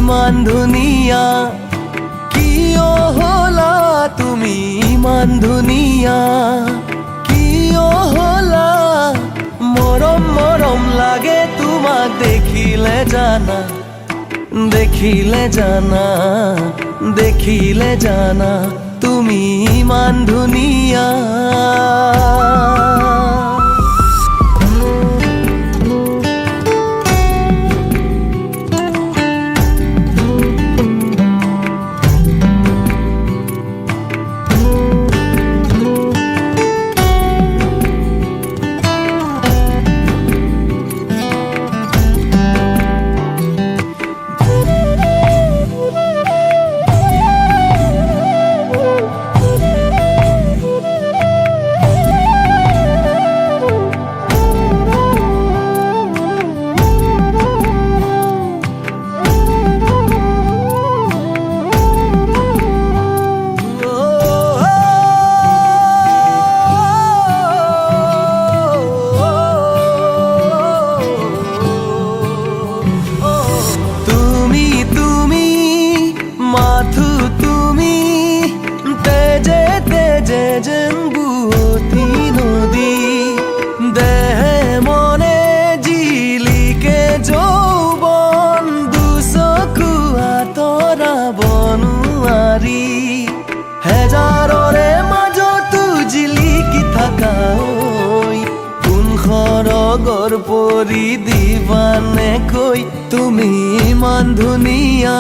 ইমান ধুনীয়া, কিয় হলা তুমি ইমান ধুনীয়া, কিয় হলা। মৰম মৰম লাগে তোমাক দেখিলে জানা, দেখিলে জানা, দেখিলে জানা তুমি ইমান ধুনীয়া। বুয়তি নদী দেহে মনে জিলিকে যৌবন, দুচকু আঁতৰাব নোৱাৰি। হেজাৰৰে মাজতো জিলিকি থাকা ঐ, কোন সৰগৰ পৰি দিবানে কৈ তুমি ইমান ধুনীয়া,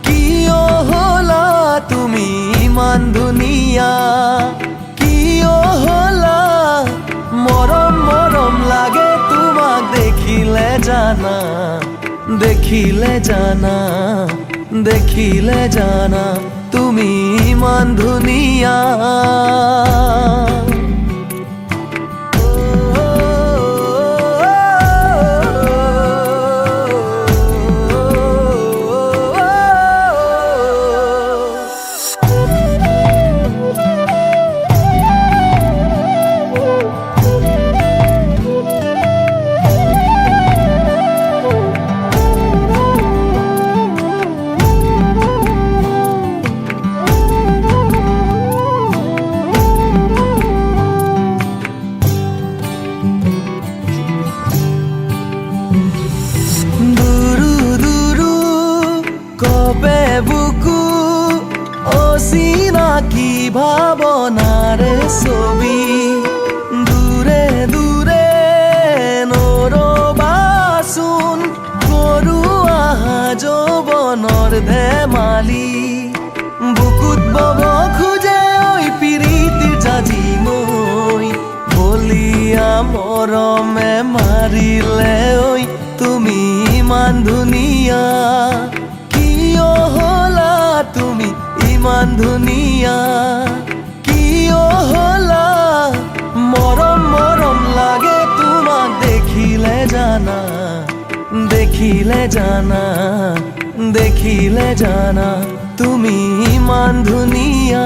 কিয় হলা তুমি ইমান ধুনীয়া, কিয় হলা। মৰম মৰম লাগে তোমাক দেখিলে জানা, দেখিলে জানা, দেখিলে জানা তুমি ইমান ধুনীয়া। কবে বুকু অচিনাকি ভাৱনাৰে ছবি, দূৰে দূৰে নৰবাচোন কৰো আহা যৌৱনৰ ধেমালি। বুকুত বব খোজে ঐ পিৰিতিৰ জাজি নৈ, বলিয়া মৰমে মাৰিলে ঐ তুমি ইমান ধুনীয়া, কিয় হলা তুমি ইমান ধুনীয়া, কিয় হলা। মৰম মৰম লাগে তোমাক দেখিলে জানা, দেখিলে জানা, দেখিলে জানা তুমি ইমান ধুনীয়া।